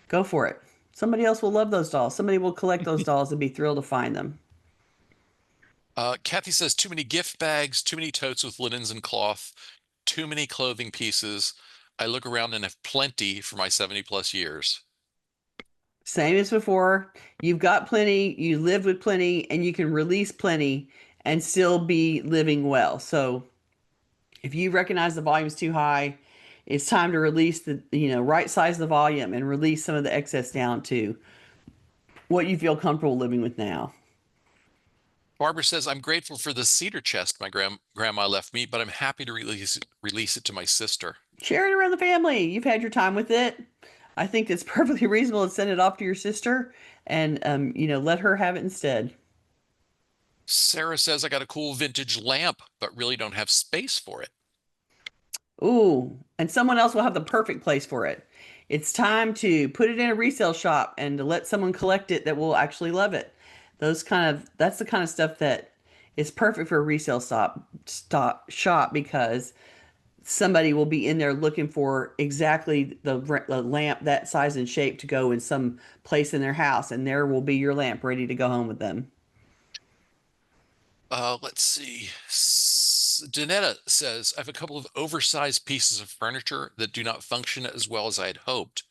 Go for it. Somebody else will love those dolls. Somebody will collect those dolls and be thrilled to find them. Kathy says, too many gift bags, too many totes with linens and cloth, too many clothing pieces. I look around and have plenty for my 70 plus years. Same as before. You've got plenty, you live with plenty, and you can release plenty and still be living well. So if you recognize the volume is too high, it's time to release right size the volume and release some of the excess down to what you feel comfortable living with now. Barbara says, I'm grateful for the cedar chest my grandma left me, but I'm happy to release it to my sister. Share it around the family. You've had your time with it. I think it's perfectly reasonable to send it off to your sister and, let her have it instead. Sarah says, I got a cool vintage lamp, but really don't have space for it. Ooh, and someone else will have the perfect place for it. It's time to put it in a resale shop and to let someone collect it that will actually love it. That's the kind of stuff that is perfect for a resale shop because somebody will be in there looking for exactly the lamp that size and shape to go in some place in their house, and there will be your lamp ready to go home with them. Let's see. Danetta says, I have a couple of oversized pieces of furniture that do not function as well as I had hoped.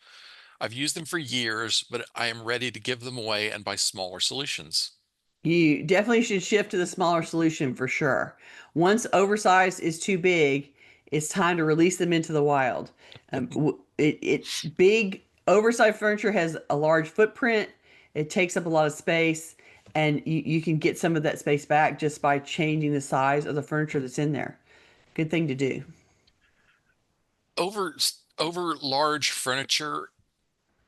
I've used them for years, but I am ready to give them away and buy smaller solutions. You definitely should shift to the smaller solution for sure. Once oversized is too big, it's time to release them into the wild. Big oversized furniture has a large footprint. It takes up a lot of space, and you can get some of that space back just by changing the size of the furniture that's in there. Good thing to do. Over over large furniture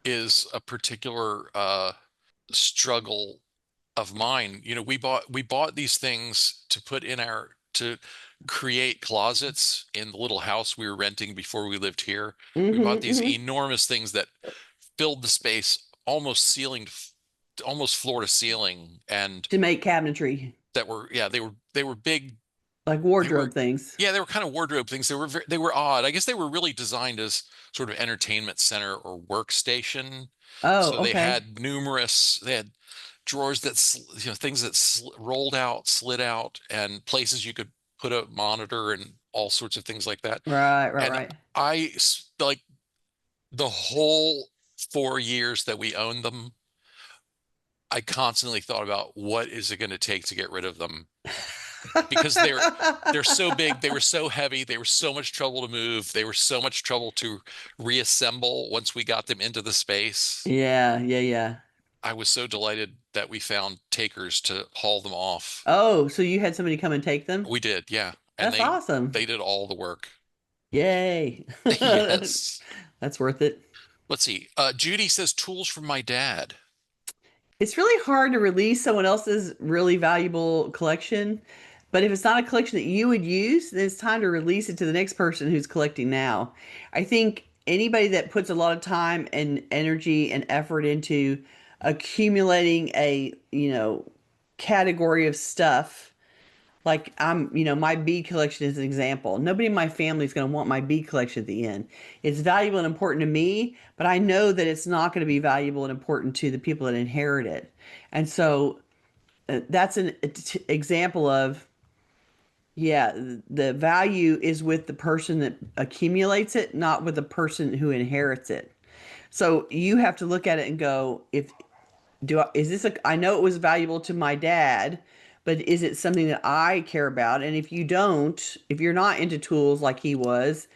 is a particular struggle of mine. We bought these things to put in our to create closets in the little house we were renting before we lived here. We bought these Hmm. enormous things that filled the space almost floor to ceiling, and To make cabinetry, that were yeah they were big. like They were wardrobe things. yeah they were kind of wardrobe things. They were odd. I guess they were really designed as sort of entertainment center or workstation. Oh, So okay. they had drawers things that rolled out, slid out, and places you could put a monitor and all sorts of things like that. Right, right, And right. like the whole 4 years that we owned them, I constantly thought about what is it going to take to get rid of them, because they're so big, they were so heavy, they were so much trouble to move, they were so much trouble to reassemble once we got them into the space. Yeah, yeah, yeah. I was so delighted that we found takers to haul them off. Oh, so you had somebody come and take them? We did, yeah. And That's awesome. they did all the work. Yay. Yes. That's worth it. Let's see. Judy says tools from my dad. It's really hard to release someone else's really valuable collection, but if it's not a collection that you would use, then it's time to release it to the next person who's collecting now. I think anybody that puts a lot of time and energy and effort into accumulating a category of stuff. Like my bead collection is an example. Nobody in my family is going to want my bead collection at the end. It's valuable and important to me, but I know that it's not going to be valuable and important to the people that inherit it. And so that's an example of, yeah, the value is with the person that accumulates it, not with the person who inherits it. So you have to look at it and go, if is this I know it was valuable to my dad, but is it something that I care about? And if you don't, if you're not into tools like he was,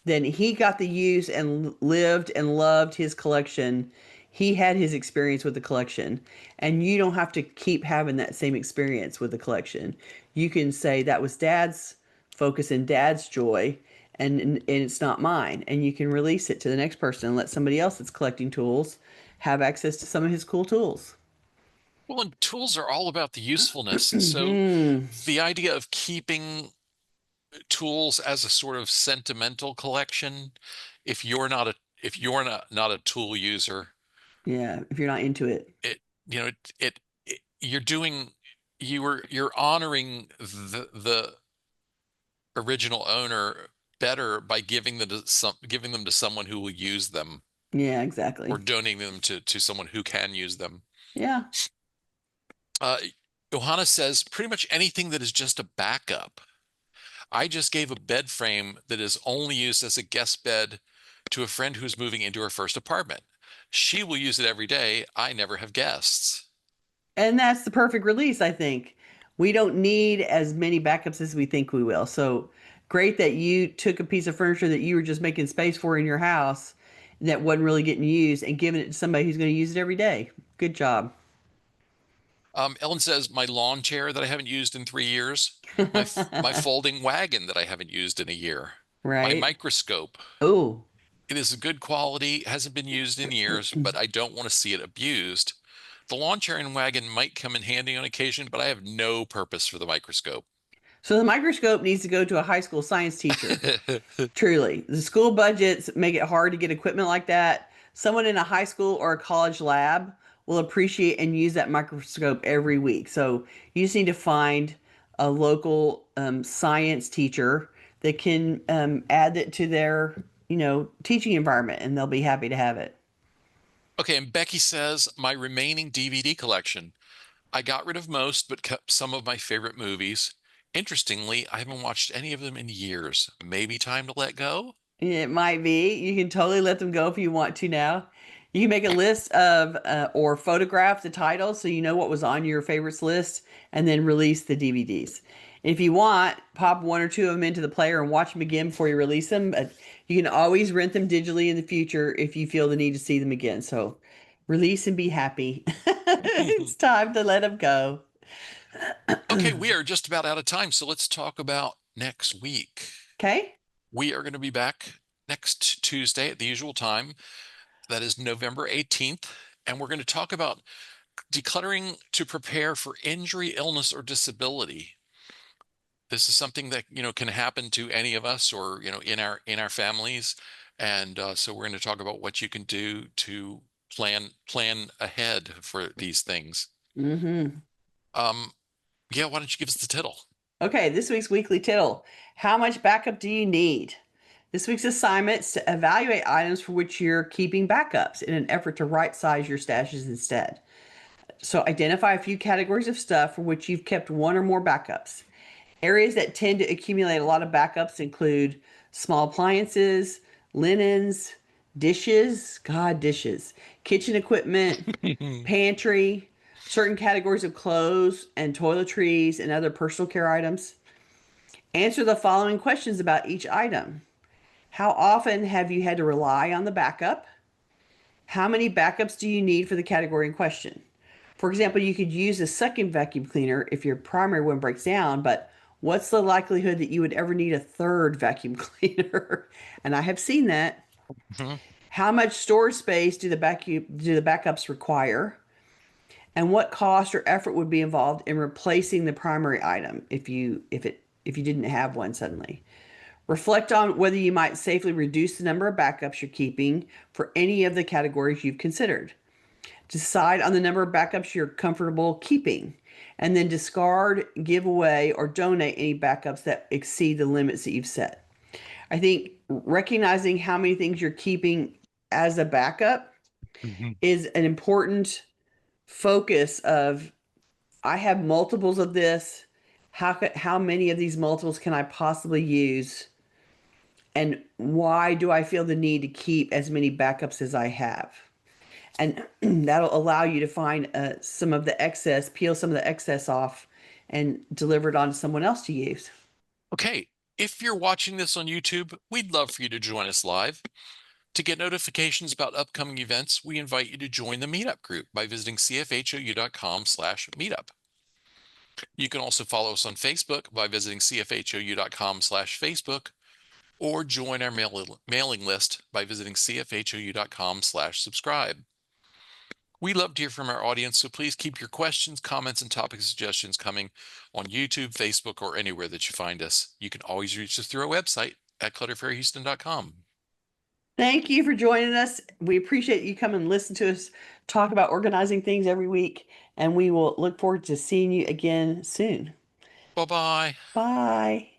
then he got the use and lived and loved his collection. He had his experience with the collection, and you don't have to keep having that same experience with the collection. You can say that was dad's focus and dad's joy, and it's not mine, and you can release it to the next person and let somebody else that's collecting tools have access to some of his cool tools. Well, and tools are all about the usefulness. And so Hmm. the idea of keeping tools as a sort of sentimental collection, if you're not a tool user, Yeah, if you're not into it. it you're doing you're honoring the original owner better by giving them to someone who will use them, Yeah, or exactly. donating them to someone who can use them. Yeah. Uh, Johanna says pretty much anything that is just a backup. I just gave a bed frame that is only used as a guest bed to a friend who's moving into her first apartment. She will use it every day. I never have guests. And that's the perfect release, I think. We don't need as many backups as we think we will. So great that you took a piece of furniture that you were just making space for in your house that wasn't really getting used and giving it to somebody who's going to use it every day. Good job. Ellen says my lawn chair that I haven't used in 3 years, my folding wagon that I haven't used in a year, my Right? microscope. Oh. It is a good quality, hasn't been used in years, but I don't want to see it abused. The lawn chair and wagon might come in handy on occasion, but I have no purpose for the microscope. So the microscope needs to go to a high school science teacher. Truly, the school budgets make it hard to get equipment like that. Someone in a high school or a college lab will appreciate and use that microscope every week. So you just need to find a local science teacher that can add it to their, teaching environment, and they'll be happy to have it. Okay, and Becky says my remaining DVD collection. I got rid of most, but kept some of my favorite movies. Interestingly, I haven't watched any of them in years. Maybe time to let go? It might be. You can totally let them go if you want to now. You can make a list of or photograph the titles so you know what was on your favorites list and then release the DVDs. If you want, pop one or two of them into the player and watch them again before you release them. But you can always rent them digitally in the future if you feel the need to see them again. So release and be happy. It's time to let them go. Okay, we are just about out of time, so let's talk about next week. Okay. We are going to be back next Tuesday at the usual time. That is November 18th, and we're going to talk about decluttering to prepare for injury, illness, or disability. This is something that, can happen to any of us or, in our families. And so we're going to talk about what you can do to plan ahead for these things. Mm-hmm. Yeah, why don't you give us the tittle? Okay, this week's weekly tittle. How much backup do you need? This week's assignment is to evaluate items for which you're keeping backups in an effort to right size your stashes instead. So identify a few categories of stuff for which you've kept one or more backups. Areas that tend to accumulate a lot of backups include small appliances, linens, dishes, dishes, kitchen equipment, pantry, certain categories of clothes and toiletries and other personal care items. Answer the following questions about each item. How often have you had to rely on the backup? How many backups do you need for the category in question? For example, you could use a second vacuum cleaner if your primary one breaks down, but what's the likelihood that you would ever need a third vacuum cleaner? And I have seen that. Mhm. How much storage space do the backups require? And what cost or effort would be involved in replacing the primary item if you didn't have one suddenly? Reflect on whether you might safely reduce the number of backups you're keeping for any of the categories you've considered. Decide on the number of backups you're comfortable keeping, and then discard, give away, or donate any backups that exceed the limits that you've set. I think recognizing how many things you're keeping as a backup Mhm. is an important focus of I have multiples of this. How many of these multiples can I possibly use? And why do I feel the need to keep as many backups as I have? And that'll allow you to find some of the excess, peel some of the excess off, and deliver it on to someone else to use. Okay, if you're watching this on YouTube, we'd love for you to join us live. To get notifications about upcoming events, we invite you to join the meetup group by visiting cfhou.com/meetup. You can also follow us on Facebook by visiting cfhou.com/Facebook or join our mailing list by visiting cfhou.com/subscribe. We love to hear from our audience, so please keep your questions, comments, and topic suggestions coming on YouTube, Facebook, or anywhere that you find us. You can always reach us through our website at clutterfairyhouston.com. Thank you for joining us. We appreciate you coming and listen to us talk about organizing things every week, and we will look forward to seeing you again soon. Bye-bye. Bye.